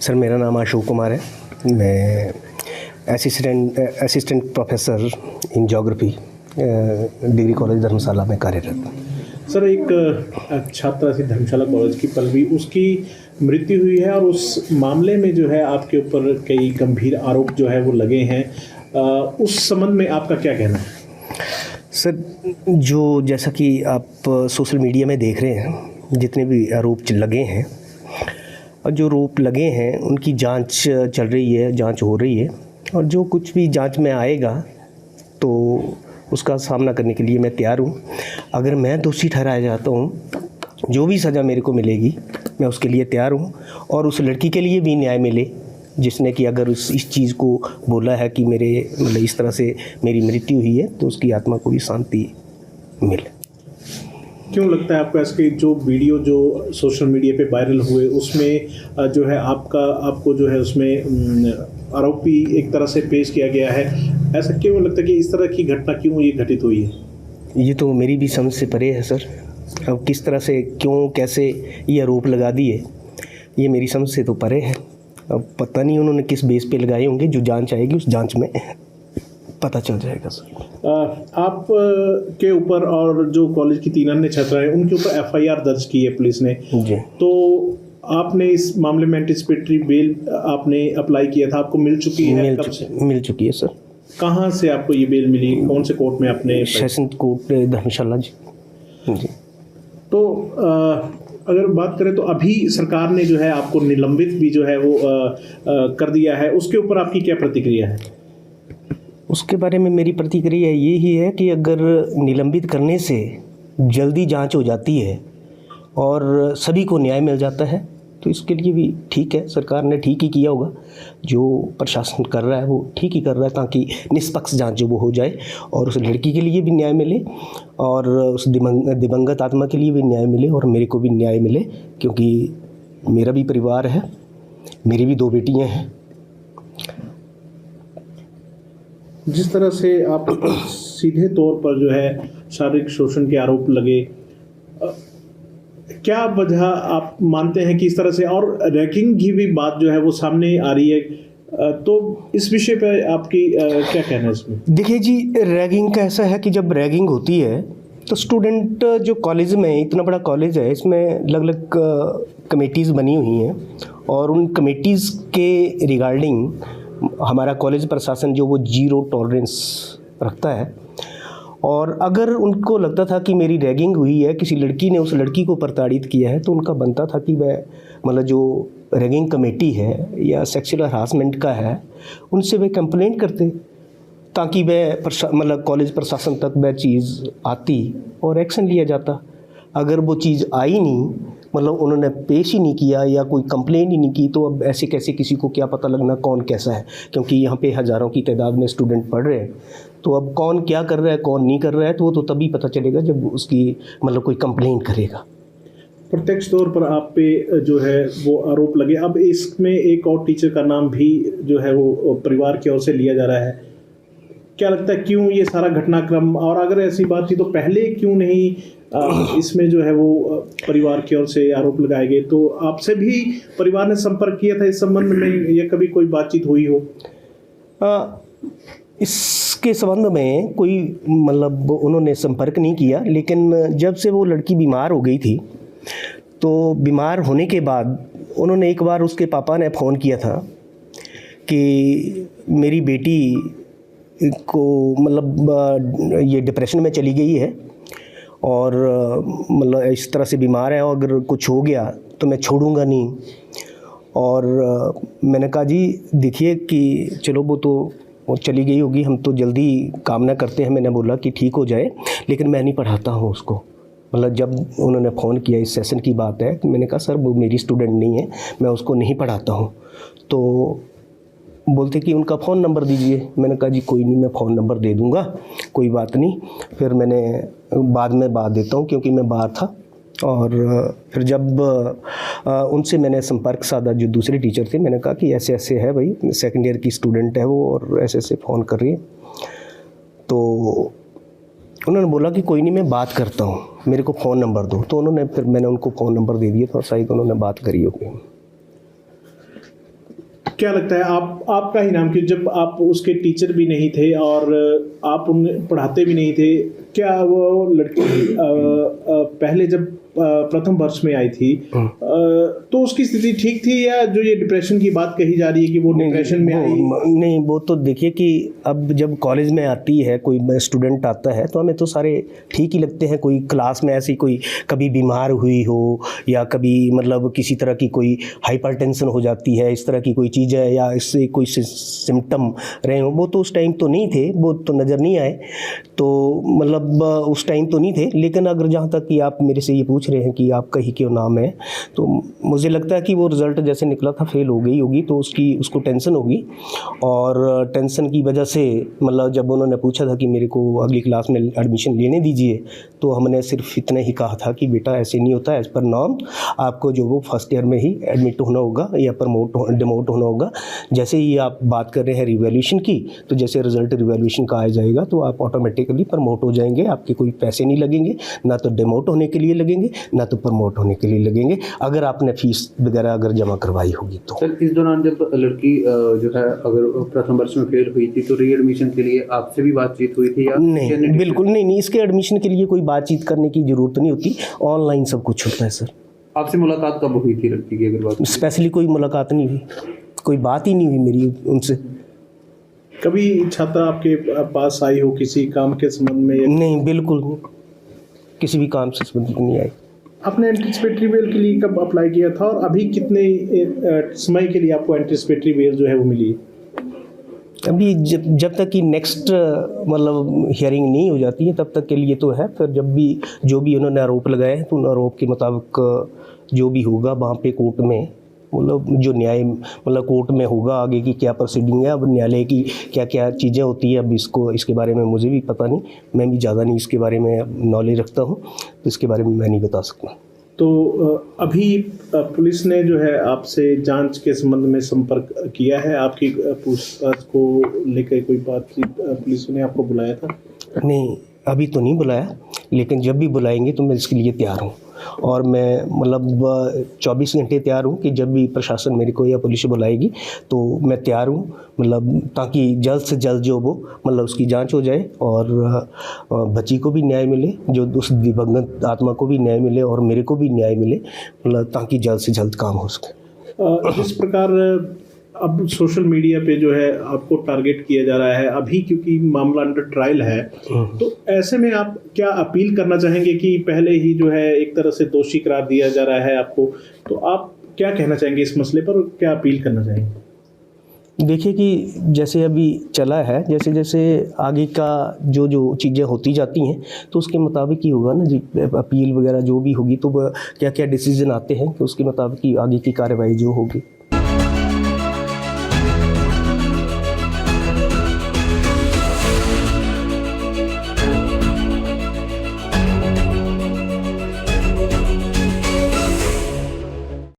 Sir मेरा नाम अशोक कुमार है। मैं assistant professor in geography degree college Dharamshala में कार्यरत हूँ। सर एक छात्रा थी धर्मशाला कॉलेज की पल्लवी, उसकी मृत्यु हुई है और उस मामले में जो है आपके ऊपर कई गंभीर आरोप जो है वो लगे हैं। उस संबंध में आपका क्या कहना है? सर जैसा कि आप सोशल मीडिया में देख रहे हैं, जितने भी आरोप लगे हैं और जो आरोप लगे हैं उनकी जांच चल रही है, जांच हो रही है और जो कुछ भी जांच में आएगा तो उसका सामना करने के लिए मैं तैयार हूँ। अगर मैं दोषी ठहराया जाता हूँ, जो भी सज़ा मेरे को मिलेगी मैं उसके लिए तैयार हूँ और उस लड़की के लिए भी न्याय मिले जिसने कि अगर इस चीज़ को बोला है कि मेरे मतलब इस तरह से मेरी मृत्यु हुई है तो उसकी आत्मा को भी शांति मिले। क्यों लगता है आपको ऐसे जो वीडियो जो सोशल मीडिया पे वायरल हुए उसमें जो है आपको जो है उसमें आरोपी एक तरह से पेश किया गया है, ऐसा क्यों लगता है कि इस तरह की घटना क्यों ये घटित हुई है? ये तो मेरी भी समझ से परे है सर। अब किस तरह से क्यों कैसे ये आरोप लगा दिए ये मेरी समझ से तो परे है। अब पता नहीं उन्होंने किस बेस पे लगाए होंगे, जो जांच आएगी उस जांच में पता चल जाएगा सर। आप के ऊपर और जो कॉलेज की 3 अन्य छात्राएं उनके ऊपर एफआईआर दर्ज की है पुलिस ने जी। तो आपने इस मामले में एंटिसिपेटरी बेल आपने अप्लाई किया था, आपको मिल चुकी है? मिल चुकी है सर। कहाँ से आपको ये बेल मिली? कौन से कोर्ट में आपने? सेशन कोर्ट धर्मशाला जी। तो अगर बात करें तो अभी सरकार ने जो है आपको निलंबित भी जो है वो कर दिया है, उसके ऊपर आपकी क्या प्रतिक्रिया है? उसके बारे में मेरी प्रतिक्रिया ये ही है कि अगर निलंबित करने से जल्दी जांच हो जाती है और सभी को न्याय मिल जाता है तो इसके लिए भी ठीक है। सरकार ने ठीक ही किया होगा, जो प्रशासन कर रहा है वो ठीक ही कर रहा है ताकि निष्पक्ष जांच जो वो हो जाए और उस लड़की के लिए भी न्याय मिले और उस दिवंगत आत्मा के लिए भी न्याय मिले और मेरे को भी न्याय मिले, क्योंकि मेरा भी परिवार है, मेरी भी 2 बेटियाँ हैं। जिस तरह से आप सीधे तौर पर जो है शारीरिक शोषण के आरोप लगे, क्या वजह आप मानते हैं कि इस तरह से, और रैगिंग की भी बात जो है वो सामने आ रही है, तो इस विषय पे आपकी क्या कहना है इसमें? देखिए जी, रैगिंग का ऐसा है कि जब रैगिंग होती है तो स्टूडेंट जो कॉलेज में, इतना बड़ा कॉलेज है, इसमें अलग अलग कमेटीज़ बनी हुई हैं और उन कमेटीज़ के रिगार्डिंग हमारा कॉलेज प्रशासन जो वो 0 टॉलरेंस रखता है। और अगर उनको लगता था कि मेरी रैगिंग हुई है, किसी लड़की ने उस लड़की को प्रताड़ित किया है, तो उनका बनता था कि वह मतलब जो रैगिंग कमेटी है या सेक्सुअल हरासमेंट का है उनसे वे कंप्लेंट करते ताकि वह मतलब कॉलेज प्रशासन तक वह चीज़ आती और एक्शन लिया जाता। अगर वो चीज़ आई नहीं, मतलब उन्होंने पेश ही नहीं किया या कोई कंप्लेंट ही नहीं की, तो अब ऐसे कैसे किसी को क्या पता लगना कौन कैसा है, क्योंकि यहाँ पे हज़ारों की तादाद में स्टूडेंट पढ़ रहे हैं। तो अब कौन क्या कर रहा है कौन नहीं कर रहा है तो वो तो तभी पता चलेगा जब उसकी मतलब कोई कंप्लेंट करेगा। प्रत्यक्ष तौर पर आप पे जो है वो आरोप लगे। अब इसमें एक और टीचर का नाम भी जो है वो परिवार की ओर से लिया जा रहा है, क्या लगता है क्यों ये सारा घटनाक्रम, और अगर ऐसी बात थी तो पहले क्यों नहीं इसमें जो है वो परिवार की ओर से आरोप लगाए गए? तो आपसे भी परिवार ने संपर्क किया था इस संबंध में, या कभी कोई बातचीत हुई हो? इसके संबंध में कोई मतलब उन्होंने संपर्क नहीं किया, लेकिन जब से वो लड़की बीमार हो गई थी तो बीमार होने के बाद उन्होंने एक बार, उसके पापा ने फ़ोन किया था कि मेरी बेटी को मतलब ये डिप्रेशन में चली गई है और मतलब इस तरह से बीमार है और अगर कुछ हो गया तो मैं छोड़ूंगा नहीं। और मैंने कहा जी देखिए कि चलो वो तो चली गई होगी, हम तो जल्दी कामना करते हैं, मैंने बोला कि ठीक हो जाए, लेकिन मैं नहीं पढ़ाता हूँ उसको। मतलब जब उन्होंने फ़ोन किया, इस सेशन की बात है, मैंने कहा सर वो मेरी स्टूडेंट नहीं है, मैं उसको नहीं पढ़ाता हूँ। तो बोलते कि उनका फ़ोन नंबर दीजिए। मैंने कहा जी कोई नहीं, मैं फ़ोन नंबर दे दूँगा, कोई बात नहीं। फिर मैंने बाद में बात देता हूँ क्योंकि मैं बाहर था। और फिर जब उनसे मैंने संपर्क साधा, जो दूसरे टीचर थे, मैंने कहा कि ऐसे ऐसे है भाई, सेकेंड ईयर की स्टूडेंट है वो और ऐसे ऐसे फ़ोन कर रही है। तो उन्होंने बोला कि कोई नहीं, मैं बात करता हूँ, मेरे को फ़ोन नंबर दो। तो उन्होंने फिर मैंने उनको फ़ोन नंबर दे दिया था और शायद उन्होंने बात करी होगी। क्या लगता है आपका ही नाम, कि जब आप उसके टीचर भी नहीं थे और आप उन्हें पढ़ाते भी नहीं थे, क्या वो लड़की पहले जब प्रथम वर्ष में आई थी तो उसकी स्थिति ठीक थी, या जो ये डिप्रेशन की बात कही जा रही है कि वो डिप्रेशन में आई? नहीं, वो तो देखिए कि अब जब कॉलेज में आती है कोई स्टूडेंट आता है तो हमें तो सारे ठीक ही लगते हैं। कोई क्लास में ऐसी कोई कभी बीमार हुई हो या कभी मतलब किसी तरह की कोई हाइपरटेंशन हो जाती है, इस तरह की कोई चीज़ है या इससे कोई सिम्टम रहे हो, वो तो उस टाइम तो नहीं थे, वो तो नज़र नहीं आए, तो मतलब उस टाइम तो नहीं थे। लेकिन अगर जहाँ तक कि आप मेरे से ये पूछ रहे हैं कि आपका ही क्यों नाम है, तो मुझे लगता है कि वो रिज़ल्ट जैसे निकला था फेल हो गई होगी, तो उसको टेंशन होगी, और टेंशन की वजह से मतलब जब उन्होंने पूछा था कि मेरे को अगली क्लास में एडमिशन लेने दीजिए, तो हमने सिर्फ इतना ही कहा था कि बेटा ऐसे नहीं होता, एज़ पर नॉर्म आपको जो वो फर्स्ट ईयर में ही एडमिट होना होगा या डिमोट होना होगा। जैसे ही आप बात कर रहे हैं रिवैल्यूएशन की, तो जैसे रिज़ल्ट रिवैल्यूएशन का आ जाएगा तो आप ऑटोमेटिकली प्रमोट हो जाएंगे, आपके कोई पैसे नहीं लगेंगे, ना तो डिमोट होने के लिए लगेंगे ना तो प्रमोट होने के लिए लगेंगे, अगर आपने फीस वगैरह अगर जमा करवाई होगी तो। सर, इस दौरान जब लड़की जो है अगर प्रथम वर्ष में फेल हुई थी तो री एडमिशन के लिए आपसे भी बातचीत हुई थी या? नहीं, बिल्कुल नहीं, इसके एडमिशन के लिए कोई बातचीत करने की ज़रूरत नहीं होती, ऑनलाइन सब कुछ होता है सर। आपसे मुलाकात कब हुई थी लड़की की अगर बात? स्पेशली कोई मुलाकात नहीं हुई, कोई बात ही नहीं हुई मेरी उनसे। कभी छात्रा आपके पास आई हो किसी काम के संबंध में? नहीं, बिल्कुल किसी भी काम से संबंधित नहीं आई। आपने एंटीसिपेटरी बेल के लिए कब अप्लाई किया था, और अभी कितने समय के लिए आपको एंटीसिपेटरी बेल जो है वो मिली? अभी जब तक कि नेक्स्ट मतलब हियरिंग नहीं हो जाती है तब तक के लिए तो है, फिर जब भी जो भी उन्होंने आरोप लगाए हैं तो उन आरोप के मुताबिक जो भी होगा वहाँ पे कोर्ट में मतलब जो न्याय मतलब कोर्ट में होगा, आगे की क्या प्रोसीडिंग है, अब न्यायालय की क्या क्या चीज़ें होती है, अब इसके बारे में मुझे भी पता नहीं, मैं भी ज़्यादा नहीं इसके बारे में नॉलेज रखता हूँ, तो इसके बारे में मैं नहीं बता सकता। तो अभी पुलिस ने जो है आपसे जांच के संबंध में संपर्क किया है? आपकी पूछताछ को लेकर कोई बातचीत पुलिस ने आपको बुलाया था? नहीं, अभी तो नहीं बुलाया, लेकिन जब भी बुलाएंगे तो मैं इसके लिए तैयार हूँ, और मैं मतलब 24 घंटे तैयार हूँ कि जब भी प्रशासन मेरे को या पुलिस बुलाएगी तो मैं तैयार हूँ, मतलब ताकि जल्द से जल्द जो वो मतलब उसकी जांच हो जाए और बच्ची को भी न्याय मिले, जो उस दिवंगत आत्मा को भी न्याय मिले और मेरे को भी न्याय मिले, मतलब ताकि जल्द से जल्द काम हो सके। जिस प्रकार अब सोशल मीडिया पे जो है आपको टारगेट किया जा रहा है अभी, क्योंकि मामला अंडर ट्रायल है, तो ऐसे में आप क्या अपील करना चाहेंगे कि पहले ही जो है एक तरह से दोषी करार दिया जा रहा है आपको, तो आप क्या कहना चाहेंगे इस मसले पर, क्या अपील करना चाहेंगे? देखिए कि जैसे अभी चला है, जैसे जैसे आगे का जो चीज़ें होती जाती हैं तो उसके मुताबिक ही होगा ना जी, अपील वगैरह जो भी होगी तो क्या क्या डिसीजन आते हैं तो उसके मुताबिक ही आगे की कार्रवाई जो होगी।